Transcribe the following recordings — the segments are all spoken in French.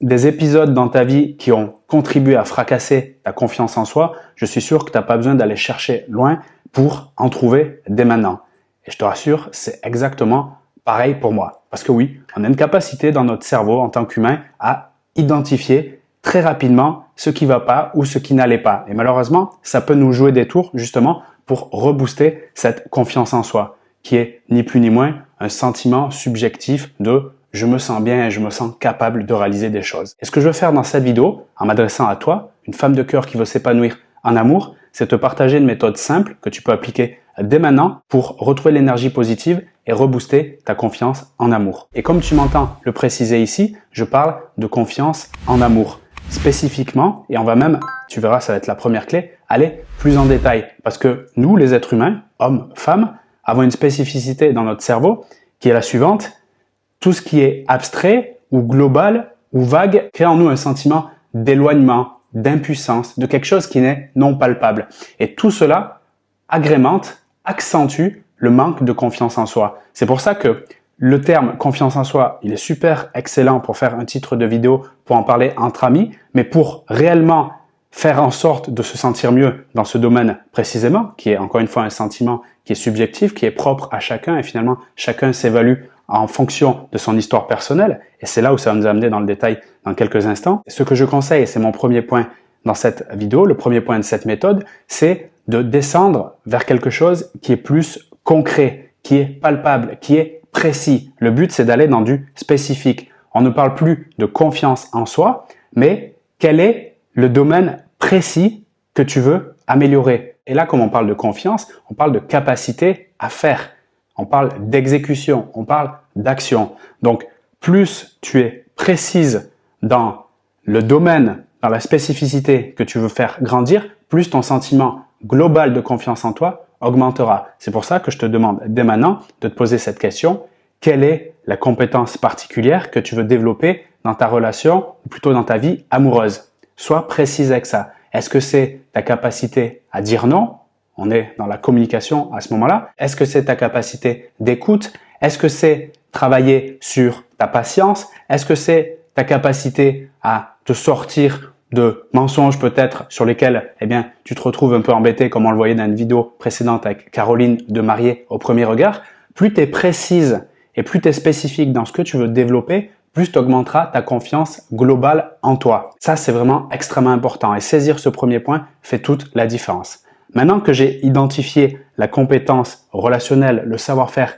des épisodes dans ta vie qui ont contribué à fracasser ta confiance en soi, je suis sûr que tu n'as pas besoin d'aller chercher loin pour en trouver dès maintenant. Et je te rassure, c'est exactement pareil pour moi. Parce que oui, on a une capacité dans notre cerveau en tant qu'humain à identifier très rapidement ce qui ne va pas ou ce qui n'allait pas. Et malheureusement, ça peut nous jouer des tours justement pour rebooster cette confiance en soi, qui est ni plus ni moins un sentiment subjectif de « je me sens bien et je me sens capable de réaliser des choses ». Et ce que je veux faire dans cette vidéo, en m'adressant à toi, une femme de cœur qui veut s'épanouir en amour, c'est te partager une méthode simple que tu peux appliquer dès maintenant pour retrouver l'énergie positive et rebooster ta confiance en amour. Et comme tu m'entends le préciser ici, je parle de confiance en amour spécifiquement, et on va même, tu verras, ça va être la première clé, aller plus en détail. Parce que nous, les êtres humains, hommes, femmes, avons une spécificité dans notre cerveau qui est la suivante. Tout ce qui est abstrait ou global ou vague crée en nous un sentiment d'éloignement, d'impuissance, de quelque chose qui n'est non palpable. Et tout cela agrémente, accentue le manque de confiance en soi. C'est pour ça que le terme confiance en soi, il est super excellent pour faire un titre de vidéo, pour en parler entre amis, mais pour réellement faire en sorte de se sentir mieux dans ce domaine précisément, qui est encore une fois un sentiment qui est subjectif, qui est propre à chacun, et finalement chacun s'évalue en fonction de son histoire personnelle, et c'est là où ça va nous amener dans le détail dans quelques instants. Ce que je conseille, et c'est mon premier point dans cette vidéo, le premier point de cette méthode, c'est de descendre vers quelque chose qui est plus concret, qui est palpable, qui est précis. Le but, c'est d'aller dans du spécifique. On ne parle plus de confiance en soi, mais quel est le domaine précis que tu veux améliorer? Et là, comme on parle de confiance, on parle de capacité à faire. On parle d'exécution, on parle d'action. Donc, plus tu es précise dans le domaine, dans la spécificité que tu veux faire grandir, plus ton sentiment global de confiance en toi augmentera. C'est pour ça que je te demande dès maintenant de te poser cette question. Quelle est la compétence particulière que tu veux développer dans ta relation ou plutôt dans ta vie amoureuse? Sois précise avec ça. Est-ce que c'est ta capacité à dire non? On est dans la communication à ce moment-là. Est-ce que c'est ta capacité d'écoute? Est-ce que c'est travailler sur ta patience? Est-ce que c'est ta capacité à te sortir de mensonges peut-être sur lesquels tu te retrouves un peu embêté, comme on le voyait dans une vidéo précédente avec Caroline de Mariée au premier regard? Plus tu es précise et plus tu es spécifique dans ce que tu veux développer, plus tu augmenteras ta confiance globale en toi. Ça, c'est vraiment extrêmement important, et saisir ce premier point fait toute la différence. Maintenant que j'ai identifié la compétence relationnelle, le savoir-faire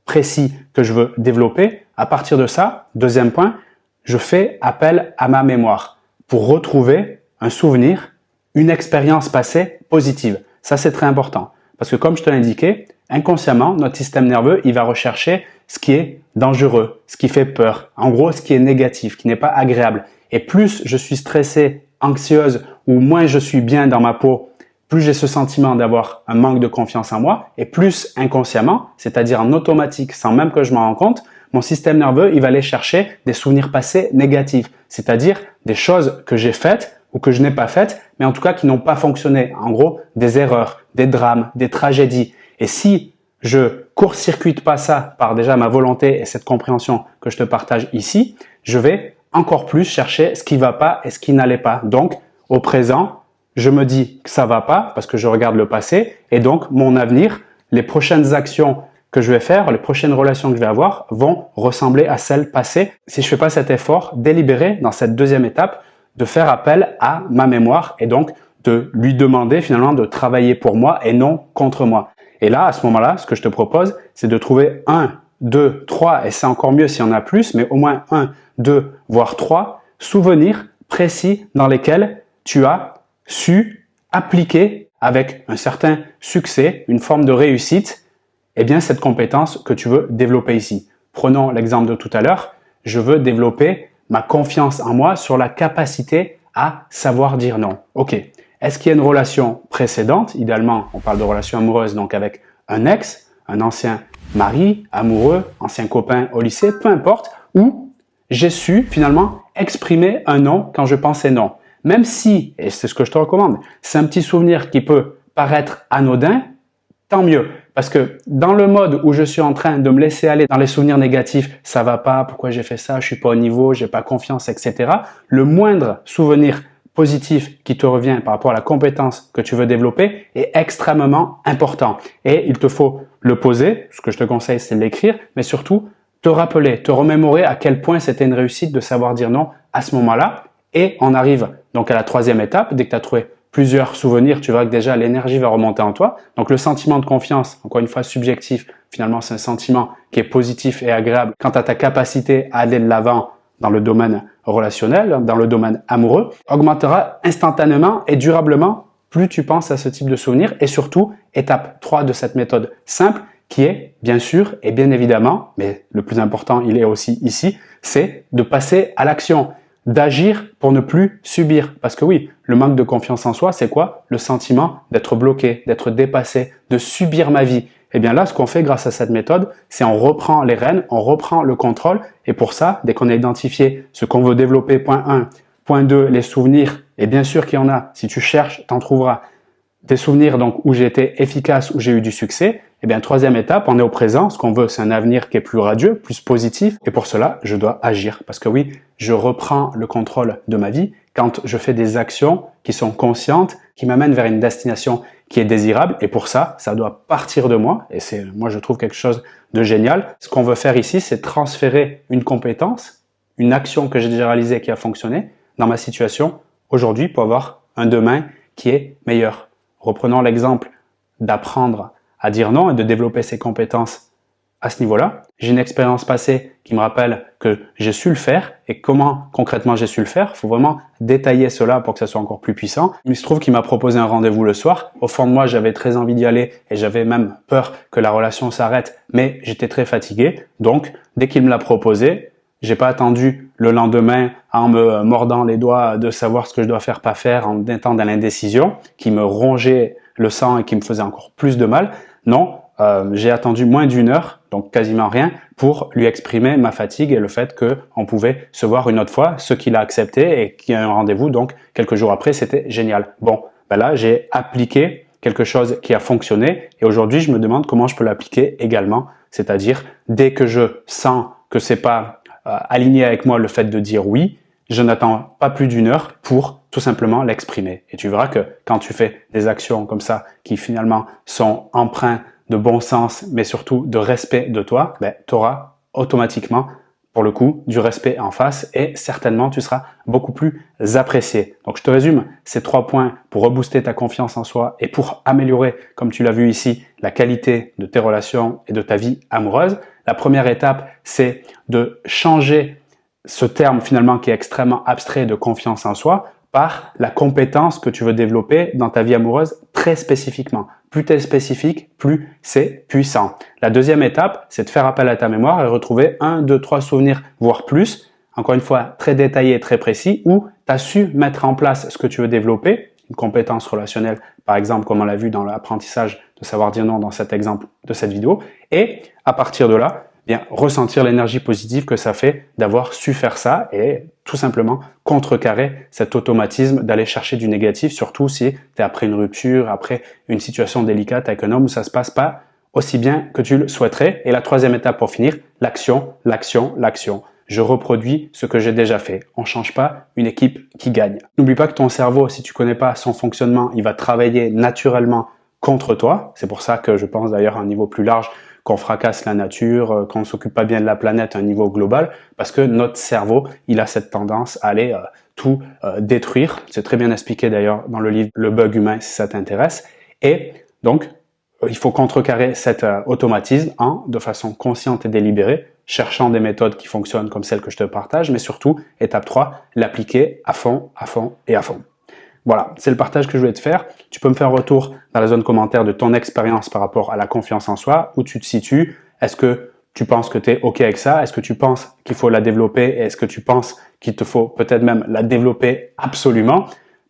précis que je veux développer, à partir de ça, deuxième point, je fais appel à ma mémoire pour retrouver un souvenir, une expérience passée positive. Ça, c'est très important parce que comme je te l'ai indiqué, inconsciemment, notre système nerveux, il va rechercher ce qui est dangereux, ce qui fait peur, en gros, ce qui est négatif, qui n'est pas agréable. Et plus je suis stressé, anxieuse ou moins je suis bien dans ma peau, plus j'ai ce sentiment d'avoir un manque de confiance en moi, et plus inconsciemment, c'est-à-dire en automatique, sans même que je m'en rende compte, mon système nerveux, il va aller chercher des souvenirs passés négatifs, c'est-à-dire des choses que j'ai faites ou que je n'ai pas faites, mais en tout cas qui n'ont pas fonctionné. En gros, des erreurs, des drames, des tragédies. Et si je court-circuite pas ça par déjà ma volonté et cette compréhension que je te partage ici, je vais encore plus chercher ce qui va pas et ce qui n'allait pas. Donc, au présent, je me dis que ça va pas parce que je regarde le passé, et donc mon avenir, les prochaines actions que je vais faire, les prochaines relations que je vais avoir vont ressembler à celles passées si je fais pas cet effort délibéré dans cette deuxième étape de faire appel à ma mémoire et donc de lui demander finalement de travailler pour moi et non contre moi. Et là, à ce moment-là, ce que je te propose, c'est de trouver 1, 2, 3, et c'est encore mieux s'il y en a plus, mais au moins 1, 2, voire 3 souvenirs précis dans lesquels tu as su appliquer avec un certain succès, une forme de réussite, cette compétence que tu veux développer ici. Prenons l'exemple de tout à l'heure. Je veux développer ma confiance en moi sur la capacité à savoir dire non. Ok. Est-ce qu'il y a une relation précédente? Idéalement, on parle de relation amoureuse, donc avec un ex, un ancien mari, amoureux, ancien copain au lycée, peu importe, où j'ai su finalement exprimer un non quand je pensais non. Même si, et c'est ce que je te recommande, c'est un petit souvenir qui peut paraître anodin, tant mieux. Parce que dans le mode où je suis en train de me laisser aller dans les souvenirs négatifs, ça va pas, pourquoi j'ai fait ça, je suis pas au niveau, j'ai pas confiance, etc. Le moindre souvenir positif qui te revient par rapport à la compétence que tu veux développer est extrêmement important. Et il te faut le poser, ce que je te conseille c'est de l'écrire, mais surtout te rappeler, te remémorer à quel point c'était une réussite de savoir dire non à ce moment-là. Et on arrive donc à la troisième étape, dès que tu as trouvé plusieurs souvenirs, tu verras que déjà l'énergie va remonter en toi. Donc le sentiment de confiance, encore une fois subjectif, finalement c'est un sentiment qui est positif et agréable quant à ta capacité à aller de l'avant dans le domaine relationnel, dans le domaine amoureux, augmentera instantanément et durablement plus tu penses à ce type de souvenir. Et surtout, étape 3 de cette méthode simple qui est bien sûr et bien évidemment, mais le plus important il est aussi ici, c'est de passer à l'action, d'agir pour ne plus subir. Parce que oui, le manque de confiance en soi, c'est quoi? Le sentiment d'être bloqué, d'être dépassé, de subir ma vie. Et bien là, ce qu'on fait grâce à cette méthode, c'est on reprend les rênes, on reprend le contrôle. Et pour ça, dès qu'on a identifié ce qu'on veut développer, point 1, point 2, les souvenirs, et bien sûr qu'il y en a, si tu cherches, t'en trouveras des souvenirs donc où j'ai été efficace, où j'ai eu du succès. Et bien troisième étape, on est au présent. Ce qu'on veut, c'est un avenir qui est plus radieux, plus positif. Et pour cela, je dois agir. Parce que oui, je reprends le contrôle de ma vie quand je fais des actions qui sont conscientes, qui m'amènent vers une destination qui est désirable. Et pour ça, ça doit partir de moi. Et c'est, moi, je trouve quelque chose de génial. Ce qu'on veut faire ici, c'est transférer une compétence, une action que j'ai déjà réalisée qui a fonctionné dans ma situation aujourd'hui pour avoir un demain qui est meilleur. Reprenons l'exemple d'apprendre à dire non et de développer ses compétences à ce niveau-là. J'ai une expérience passée qui me rappelle que j'ai su le faire et comment concrètement j'ai su le faire. Il faut vraiment détailler cela pour que ça soit encore plus puissant. Il se trouve qu'il m'a proposé un rendez-vous le soir. Au fond de moi, j'avais très envie d'y aller et j'avais même peur que la relation s'arrête, mais j'étais très fatigué. Donc, dès qu'il me l'a proposé, j'ai pas attendu le lendemain en me mordant les doigts de savoir ce que je dois faire, pas faire, en étant dans l'indécision qui me rongeait le sang et qui me faisait encore plus de mal. Non, j'ai attendu moins d'une heure, donc quasiment rien, pour lui exprimer ma fatigue et le fait qu'on pouvait se voir une autre fois, ce qu'il a accepté et qu'il y a un rendez-vous. Donc quelques jours après, c'était génial. Bon, ben là, j'ai appliqué quelque chose qui a fonctionné et aujourd'hui, je me demande comment je peux l'appliquer également. C'est-à-dire, dès que je sens que c'est pas aligné avec moi le fait de dire oui, je n'attends pas plus d'une heure pour tout simplement l'exprimer. Et tu verras que quand tu fais des actions comme ça qui finalement sont empreintes de bon sens, mais surtout de respect de toi, ben, tu auras automatiquement, pour le coup, du respect en face et certainement tu seras beaucoup plus apprécié. Donc je te résume ces 3 points pour rebooster ta confiance en soi et pour améliorer, comme tu l'as vu ici, la qualité de tes relations et de ta vie amoureuse. La première étape, c'est de changer ce terme finalement qui est extrêmement abstrait de confiance en soi par la compétence que tu veux développer dans ta vie amoureuse très spécifiquement. Plus tu es spécifique, plus c'est puissant. La deuxième étape, c'est de faire appel à ta mémoire et retrouver 1, 2, 3 souvenirs, voire plus, encore une fois très détaillés et très précis, où tu as su mettre en place ce que tu veux développer, une compétence relationnelle par exemple comme on l'a vu dans l'apprentissage de savoir dire non dans cet exemple de cette vidéo, et à partir de là, bien, ressentir l'énergie positive que ça fait d'avoir su faire ça et tout simplement contrecarrer cet automatisme d'aller chercher du négatif, surtout si tu es après une rupture, après une situation délicate avec un homme où ça se passe pas aussi bien que tu le souhaiterais. Et la troisième étape pour finir, l'action, l'action, l'action. Je reproduis ce que j'ai déjà fait. On ne change pas une équipe qui gagne. N'oublie pas que ton cerveau, si tu connais pas son fonctionnement, il va travailler naturellement contre toi. C'est pour ça que je pense d'ailleurs à un niveau plus large qu'on fracasse la nature, qu'on ne s'occupe pas bien de la planète à un niveau global, parce que notre cerveau, il a cette tendance à aller tout détruire. C'est très bien expliqué d'ailleurs dans le livre Le Bug Humain, si ça t'intéresse. Et donc, il faut contrecarrer cet automatisme de façon consciente et délibérée, cherchant des méthodes qui fonctionnent comme celles que je te partage, mais surtout, étape 3, l'appliquer à fond, à fond et à fond. Voilà, c'est le partage que je voulais te faire. Tu peux me faire un retour dans la zone commentaire de ton expérience par rapport à la confiance en soi, où tu te situes. Est-ce que tu penses que tu es OK avec ça? Est-ce que tu penses qu'il faut la développer? Et est-ce que tu penses qu'il te faut peut-être même la développer absolument?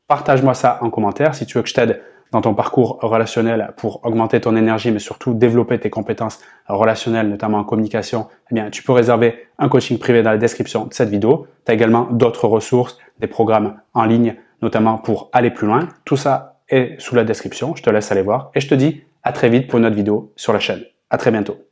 Partage-moi ça en commentaire. Si tu veux que je t'aide dans ton parcours relationnel pour augmenter ton énergie, mais surtout développer tes compétences relationnelles, notamment en communication, eh bien, tu peux réserver un coaching privé dans la description de cette vidéo. Tu as également d'autres ressources, des programmes en ligne, notamment pour aller plus loin. Tout ça est sous la description. Je te laisse aller voir et je te dis À très vite pour une autre vidéo sur la chaîne. À très bientôt.